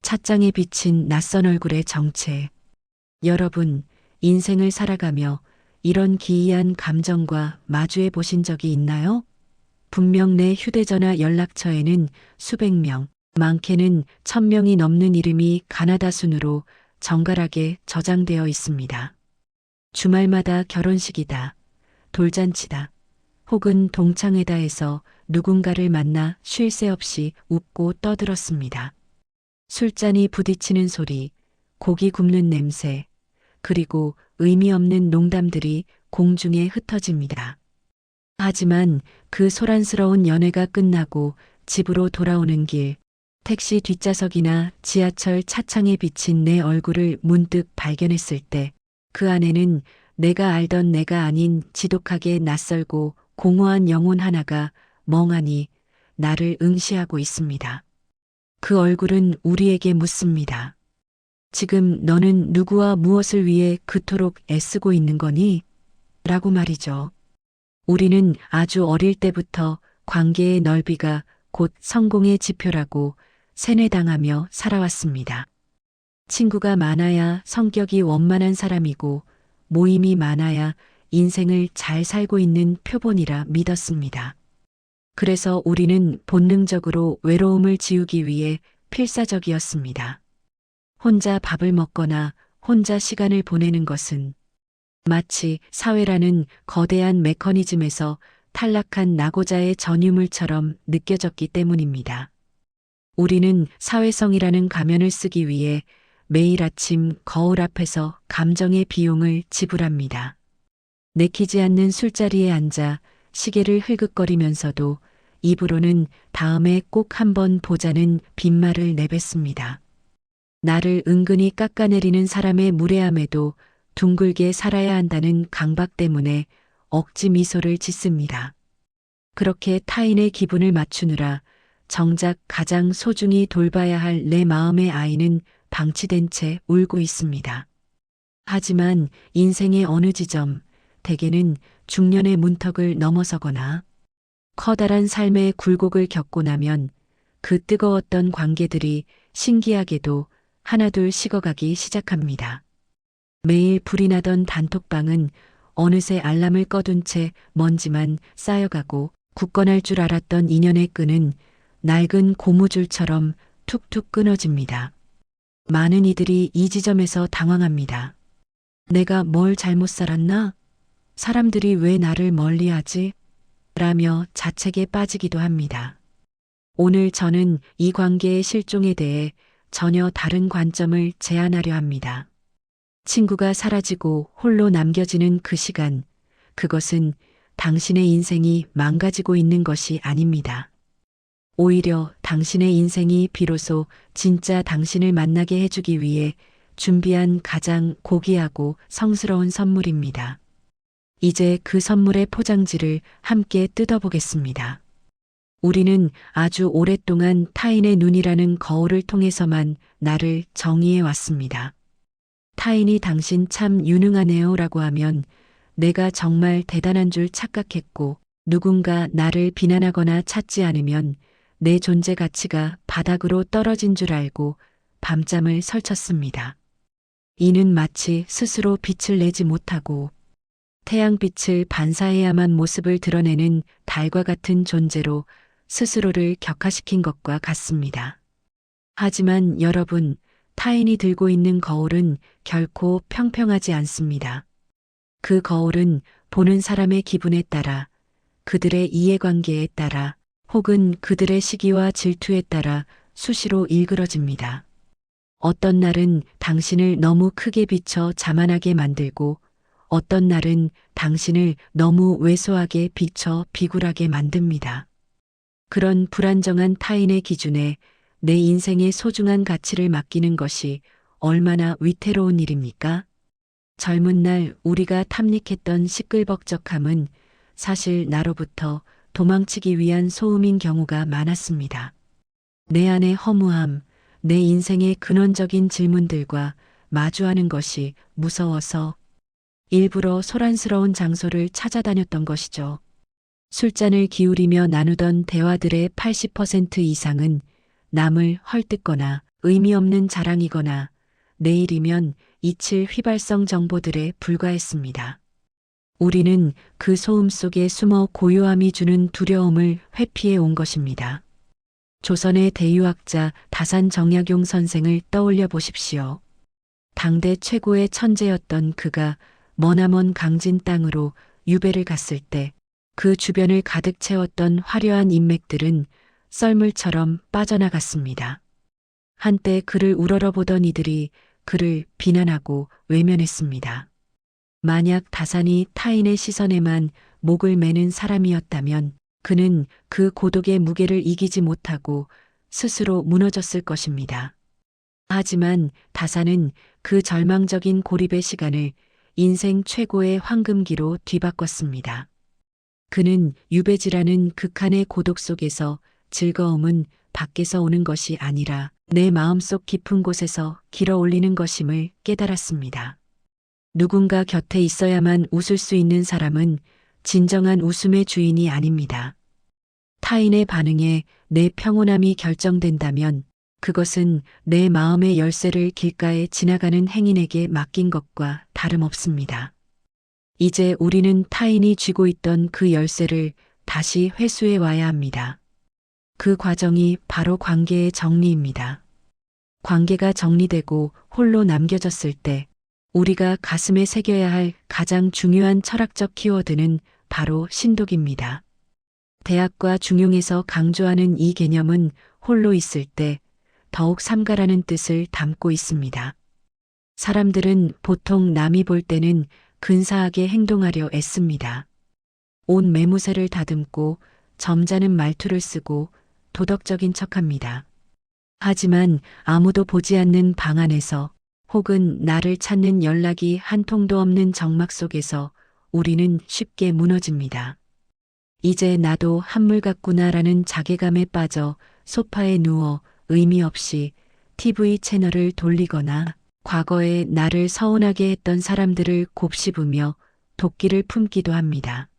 찻장에 비친 낯선 얼굴의 정체. 여러분, 인생을 살아가며 이런 기이한 감정과 마주해 보신 적이 있나요? 분명 내 휴대전화 연락처에는 수백 명, 많게는 1000명이 넘는 이름이 가나다 순으로 정갈하게 저장되어 있습니다. 주말마다 결혼식이다, 돌잔치다, 혹은 동창회다에서 누군가를 만나 쉴 새 없이 웃고 떠들었습니다. 술잔이 부딪히는 소리, 고기 굽는 냄새, 그리고 의미 없는 농담들이 공중에 흩어집니다. 하지만 그 소란스러운 연회가 끝나고 집으로 돌아오는 길, 택시 뒷좌석이나 지하철 차창에 비친 내 얼굴을 문득 발견했을 때 그 안에는 내가 알던 내가 아닌 지독하게 낯설고 공허한 영혼 하나가 멍하니 나를 응시하고 있습니다. 그 얼굴은 우리에게 묻습니다. 지금 너는 누구와 무엇을 위해 그토록 애쓰고 있는 거니? 라고 말이죠. 우리는 아주 어릴 때부터 관계의 넓이가 곧 성공의 지표라고 세뇌당하며 살아왔습니다. 친구가 많아야 성격이 원만한 사람이고 모임이 많아야 인생을 잘 살고 있는 표본이라 믿었습니다. 그래서 우리는 본능적으로 외로움을 지우기 위해 필사적이었습니다. 혼자 밥을 먹거나 혼자 시간을 보내는 것은 마치 사회라는 거대한 메커니즘에서 탈락한 낙오자의 전유물처럼 느껴졌기 때문입니다. 우리는 사회성이라는 가면을 쓰기 위해 매일 아침 거울 앞에서 감정의 비용을 지불합니다. 내키지 않는 술자리에 앉아 시계를 흘긋거리면서도 입으로는 다음에 꼭 한번 보자는 빈말을 내뱉습니다. 나를 은근히 깎아내리는 사람의 무례함에도 둥글게 살아야 한다는 강박 때문에 억지 미소를 짓습니다. 그렇게 타인의 기분을 맞추느라 정작 가장 소중히 돌봐야 할 내 마음의 아이는 방치된 채 울고 있습니다. 하지만 인생의 어느 지점, 대개는 중년의 문턱을 넘어서거나 커다란 삶의 굴곡을 겪고 나면 그 뜨거웠던 관계들이 신기하게도 하나둘 식어가기 시작합니다. 매일 불이 나던 단톡방은 어느새 알람을 꺼둔 채 먼지만 쌓여가고 굳건할 줄 알았던 인연의 끈은 낡은 고무줄처럼 툭툭 끊어집니다. 많은 이들이 이 지점에서 당황합니다. 내가 뭘 잘못 살았나? 사람들이 왜 나를 멀리하지? 라며 자책에 빠지기도 합니다. 오늘 저는 이 관계의 실종에 대해 전혀 다른 관점을 제안하려 합니다. 친구가 사라지고 홀로 남겨지는 그 시간, 그것은 당신의 인생이 망가지고 있는 것이 아닙니다. 오히려 당신의 인생이 비로소 진짜 당신을 만나게 해주기 위해 준비한 가장 고귀하고 성스러운 선물입니다. 이제 그 선물의 포장지를 함께 뜯어보겠습니다. 우리는 아주 오랫동안 타인의 눈이라는 거울을 통해서만 나를 정의해 왔습니다. 타인이 당신 참 유능하네요 라고 하면 내가 정말 대단한 줄 착각했고 누군가 나를 비난하거나 찾지 않으면 내 존재 가치가 바닥으로 떨어진 줄 알고 밤잠을 설쳤습니다. 이는 마치 스스로 빛을 내지 못하고 태양빛을 반사해야만 모습을 드러내는 달과 같은 존재로 스스로를 격화시킨 것과 같습니다. 하지만 여러분, 타인이 들고 있는 거울은 결코 평평하지 않습니다. 그 거울은 보는 사람의 기분에 따라, 그들의 이해관계에 따라, 혹은 그들의 시기와 질투에 따라 수시로 일그러집니다. 어떤 날은 당신을 너무 크게 비춰 자만하게 만들고 어떤 날은 당신을 너무 왜소하게 비춰 비굴하게 만듭니다. 그런 불안정한 타인의 기준에 내 인생의 소중한 가치를 맡기는 것이 얼마나 위태로운 일입니까? 젊은 날 우리가 탐닉했던 시끌벅적함은 사실 나로부터 도망치기 위한 소음인 경우가 많았습니다. 내 안의 허무함, 내 인생의 근원적인 질문들과 마주하는 것이 무서워서 일부러 소란스러운 장소를 찾아다녔던 것이죠. 술잔을 기울이며 나누던 대화들의 80% 이상은 남을 헐뜯거나 의미 없는 자랑이거나 내일이면 잊힐 휘발성 정보들에 불과했습니다. 우리는 그 소음 속에 숨어 고요함이 주는 두려움을 회피해 온 것입니다. 조선의 대유학자 다산 정약용 선생을 떠올려 보십시오. 당대 최고의 천재였던 그가 머나먼 강진 땅으로 유배를 갔을 때 그 주변을 가득 채웠던 화려한 인맥들은 썰물처럼 빠져나갔습니다. 한때 그를 우러러보던 이들이 그를 비난하고 외면했습니다. 만약 다산이 타인의 시선에만 목을 매는 사람이었다면 그는 그 고독의 무게를 이기지 못하고 스스로 무너졌을 것입니다. 하지만 다산은 그 절망적인 고립의 시간을 인생 최고의 황금기로 뒤바꿨습니다. 그는 유배지라는 극한의 고독 속에서 즐거움은 밖에서 오는 것이 아니라 내 마음속 깊은 곳에서 길어올리는 것임을 깨달았습니다. 누군가 곁에 있어야만 웃을 수 있는 사람은 진정한 웃음의 주인이 아닙니다. 타인의 반응에 내 평온함이 결정된다면 그것은 내 마음의 열쇠를 길가에 지나가는 행인에게 맡긴 것과 다름없습니다. 이제 우리는 타인이 쥐고 있던 그 열쇠를 다시 회수해 와야 합니다. 그 과정이 바로 관계의 정리입니다. 관계가 정리되고 홀로 남겨졌을 때 우리가 가슴에 새겨야 할 가장 중요한 철학적 키워드는 바로 신독입니다. 대학과 중용에서 강조하는 이 개념은 홀로 있을 때 더욱 삼가라는 뜻을 담고 있습니다. 사람들은 보통 남이 볼 때는 근사하게 행동하려 애씁니다. 온 매무새를 다듬고 점잖은 말투를 쓰고 도덕적인 척합니다. 하지만 아무도 보지 않는 방 안에서 혹은 나를 찾는 연락이 한 통도 없는 정막 속에서 우리는 쉽게 무너집니다. 이제 나도 한물 같구나라는 자괴감에 빠져 소파에 누워 의미 없이 TV 채널을 돌리거나 과거에 나를 서운하게 했던 사람들을 곱씹으며 도끼를 품기도 합니다.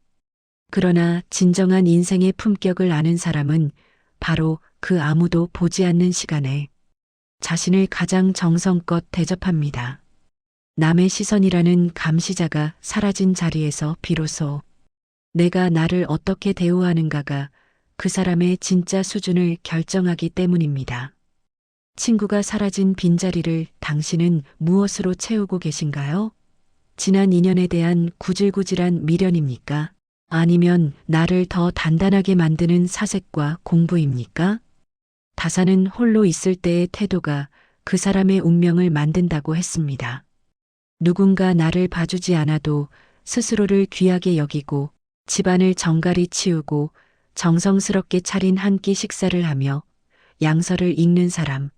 그러나 진정한 인생의 품격을 아는 사람은 바로 그 아무도 보지 않는 시간에 자신을 가장 정성껏 대접합니다. 남의 시선이라는 감시자가 사라진 자리에서 비로소 내가 나를 어떻게 대우하는가가 그 사람의 진짜 수준을 결정하기 때문입니다. 친구가 사라진 빈자리를 당신은 무엇으로 채우고 계신가요? 지난 인연에 대한 구질구질한 미련입니까? 아니면 나를 더 단단하게 만드는 사색과 공부입니까? 다산은 홀로 있을 때의 태도가 그 사람의 운명을 만든다고 했습니다. 누군가 나를 봐주지 않아도 스스로를 귀하게 여기고 집안을 정갈히 치우고 정성스럽게 차린 한 끼 식사를 하며 양서를 읽는 사람.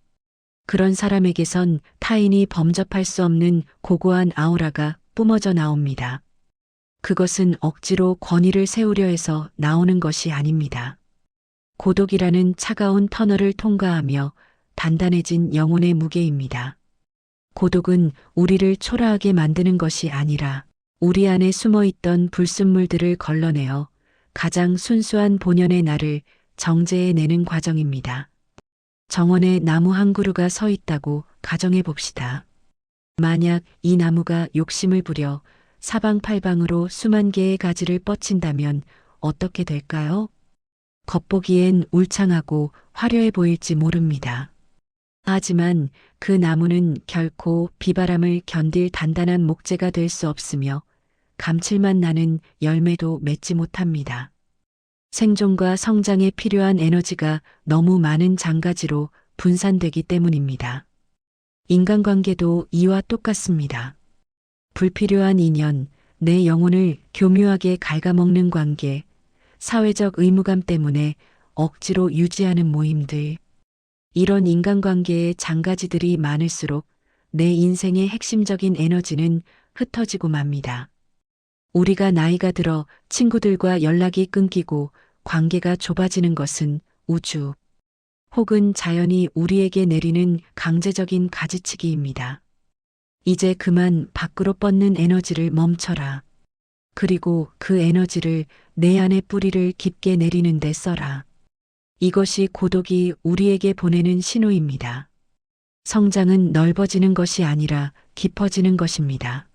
그런 사람에게선 타인이 범접할 수 없는 고고한 아우라가 뿜어져 나옵니다. 그것은 억지로 권위를 세우려 해서 나오는 것이 아닙니다. 고독이라는 차가운 터널을 통과하며 단단해진 영혼의 무게입니다. 고독은 우리를 초라하게 만드는 것이 아니라 우리 안에 숨어있던 불순물들을 걸러내어 가장 순수한 본연의 나를 정제해내는 과정입니다. 정원에 나무 한 그루가 서 있다고 가정해 봅시다. 만약 이 나무가 욕심을 부려 사방팔방으로 수만 개의 가지를 뻗친다면 어떻게 될까요? 겉보기엔 울창하고 화려해 보일지 모릅니다. 하지만 그 나무는 결코 비바람을 견딜 단단한 목재가 될 수 없으며 감칠맛 나는 열매도 맺지 못합니다. 생존과 성장에 필요한 에너지가 너무 많은 장가지로 분산되기 때문입니다. 인간관계도 이와 똑같습니다. 불필요한 인연, 내 영혼을 교묘하게 갉아먹는 관계, 사회적 의무감 때문에 억지로 유지하는 모임들. 이런 인간관계의 장가지들이 많을수록 내 인생의 핵심적인 에너지는 흩어지고 맙니다. 우리가 나이가 들어 친구들과 연락이 끊기고 관계가 좁아지는 것은 우주 혹은 자연이 우리에게 내리는 강제적인 가지치기입니다. 이제 그만 밖으로 뻗는 에너지를 멈춰라. 그리고 그 에너지를 내 안의 뿌리를 깊게 내리는 데 써라. 이것이 고독이 우리에게 보내는 신호입니다. 성장은 넓어지는 것이 아니라 깊어지는 것입니다.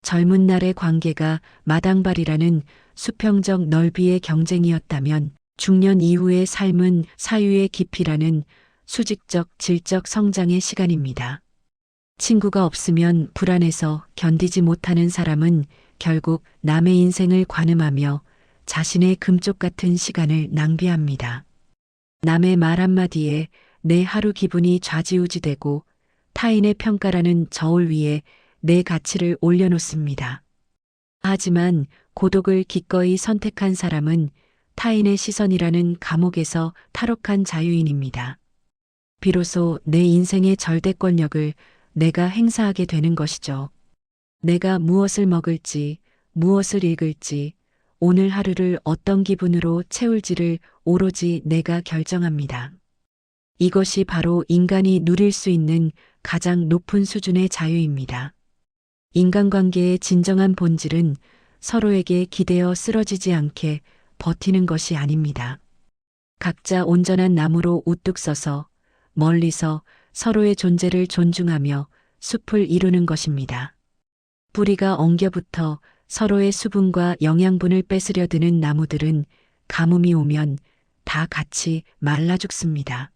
젊은 날의 관계가 마당발이라는 수평적 넓이의 경쟁이었다면 중년 이후의 삶은 사유의 깊이라는 수직적 질적 성장의 시간입니다. 친구가 없으면 불안해서 견디지 못하는 사람은 결국 남의 인생을 관음하며 자신의 금쪽 같은 시간을 낭비합니다. 남의 말 한마디에 내 하루 기분이 좌지우지되고 타인의 평가라는 저울 위에 내 가치를 올려놓습니다. 하지만 고독을 기꺼이 선택한 사람은 타인의 시선이라는 감옥에서 탈옥한 자유인입니다. 비로소 내 인생의 절대권력을 내가 행사하게 되는 것이죠. 내가 무엇을 먹을지, 무엇을 읽을지, 오늘 하루를 어떤 기분으로 채울지를 오로지 내가 결정합니다. 이것이 바로 인간이 누릴 수 있는 가장 높은 수준의 자유입니다. 인간관계의 진정한 본질은 서로에게 기대어 쓰러지지 않게 버티는 것이 아닙니다. 각자 온전한 나무로 우뚝 서서 멀리서 서로의 존재를 존중하며 숲을 이루는 것입니다. 뿌리가 엉겨붙어 서로의 수분과 영양분을 뺏으려 드는 나무들은 가뭄이 오면 다 같이 말라 죽습니다.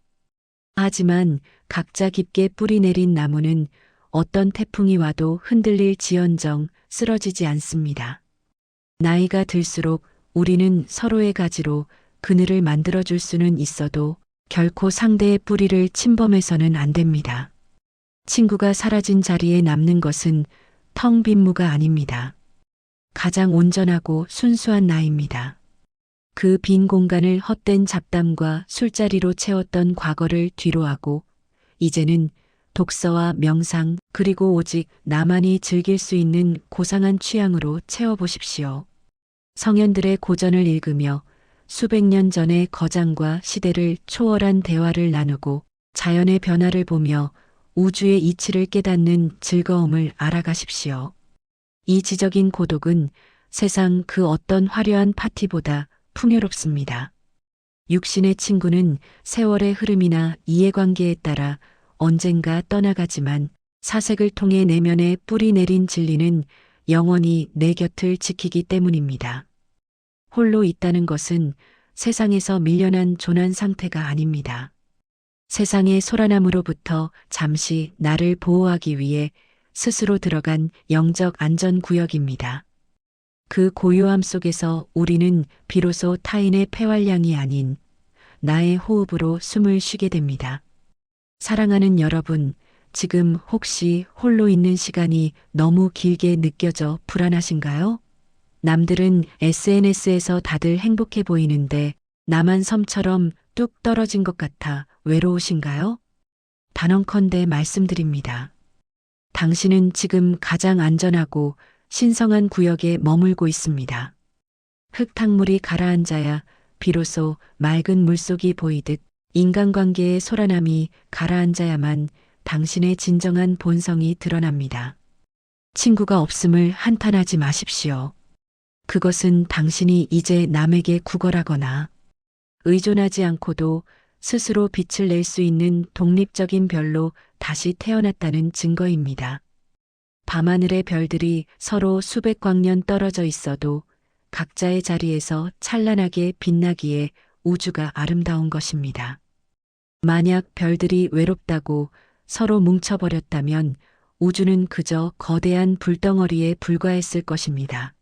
하지만 각자 깊게 뿌리 내린 나무는 어떤 태풍이 와도 흔들릴 지언정 쓰러지지 않습니다. 나이가 들수록 우리는 서로의 가지로 그늘을 만들어줄 수는 있어도 결코 상대의 뿌리를 침범해서는 안 됩니다. 친구가 사라진 자리에 남는 것은 텅 빈 무가 아닙니다. 가장 온전하고 순수한 나입니다. 그 빈 공간을 헛된 잡담과 술자리로 채웠던 과거를 뒤로하고 이제는 독서와 명상 그리고 오직 나만이 즐길 수 있는 고상한 취향으로 채워보십시오. 성현들의 고전을 읽으며 수백 년 전의 거장과 시대를 초월한 대화를 나누고 자연의 변화를 보며 우주의 이치를 깨닫는 즐거움을 알아가십시오. 이 지적인 고독은 세상 그 어떤 화려한 파티보다 풍요롭습니다. 육신의 친구는 세월의 흐름이나 이해관계에 따라 언젠가 떠나가지만 사색을 통해 내면에 뿌리 내린 진리는 영원히 내 곁을 지키기 때문입니다. 홀로 있다는 것은 세상에서 밀려난 조난 상태가 아닙니다. 세상의 소란함으로부터 잠시 나를 보호하기 위해 스스로 들어간 영적 안전구역입니다. 그 고요함 속에서 우리는 비로소 타인의 폐활량이 아닌 나의 호흡으로 숨을 쉬게 됩니다. 사랑하는 여러분, 지금 혹시 홀로 있는 시간이 너무 길게 느껴져 불안하신가요? 남들은 SNS에서 다들 행복해 보이는데 나만 섬처럼 뚝 떨어진 것 같아 외로우신가요? 단언컨대 말씀드립니다. 당신은 지금 가장 안전하고 신성한 구역에 머물고 있습니다. 흙탕물이 가라앉아야 비로소 맑은 물속이 보이듯 인간관계의 소란함이 가라앉아야만 당신의 진정한 본성이 드러납니다. 친구가 없음을 한탄하지 마십시오. 그것은 당신이 이제 남에게 구걸하거나 의존하지 않고도 스스로 빛을 낼 수 있는 독립적인 별로 다시 태어났다는 증거입니다. 밤하늘의 별들이 서로 수백 광년 떨어져 있어도 각자의 자리에서 찬란하게 빛나기에 우주가 아름다운 것입니다. 만약 별들이 외롭다고 서로 뭉쳐버렸다면 우주는 그저 거대한 불덩어리에 불과했을 것입니다.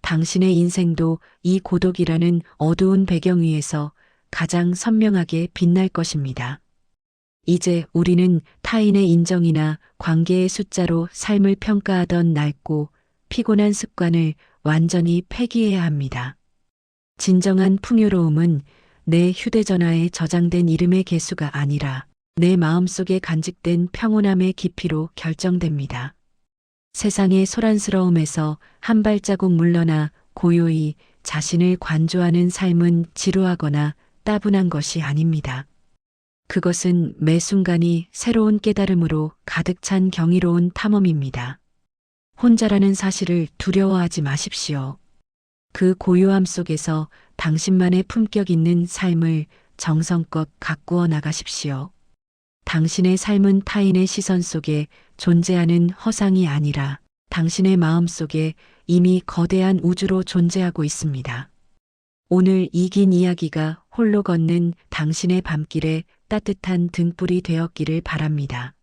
당신의 인생도 이 고독이라는 어두운 배경 위에서 가장 선명하게 빛날 것입니다. 이제 우리는 타인의 인정이나 관계의 숫자로 삶을 평가하던 낡고 피곤한 습관을 완전히 폐기해야 합니다. 진정한 풍요로움은 내 휴대전화에 저장된 이름의 개수가 아니라 내 마음속에 간직된 평온함의 깊이로 결정됩니다. 세상의 소란스러움에서 한 발자국 물러나 고요히 자신을 관조하는 삶은 지루하거나 따분한 것이 아닙니다. 그것은 매 순간이 새로운 깨달음으로 가득 찬 경이로운 탐험입니다. 혼자라는 사실을 두려워하지 마십시오. 그 고요함 속에서 당신만의 품격 있는 삶을 정성껏 가꾸어 나가십시오. 당신의 삶은 타인의 시선 속에 존재하는 허상이 아니라 당신의 마음 속에 이미 거대한 우주로 존재하고 있습니다. 오늘 이 긴 이야기가 홀로 걷는 당신의 밤길에 따뜻한 등불이 되었기를 바랍니다.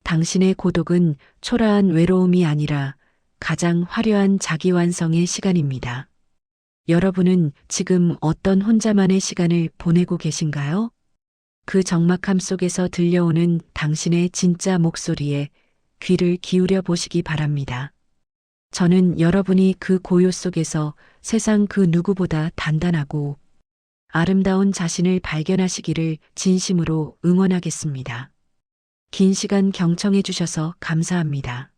당신의 고독은 초라한 외로움이 아니라 가장 화려한 자기완성의 시간입니다. 여러분은 지금 어떤 혼자만의 시간을 보내고 계신가요? 그 적막함 속에서 들려오는 당신의 진짜 목소리에 귀를 기울여 보시기 바랍니다. 저는 여러분이 그 고요 속에서 세상 그 누구보다 단단하고 아름다운 자신을 발견하시기를 진심으로 응원하겠습니다. 긴 시간 경청해 주셔서 감사합니다.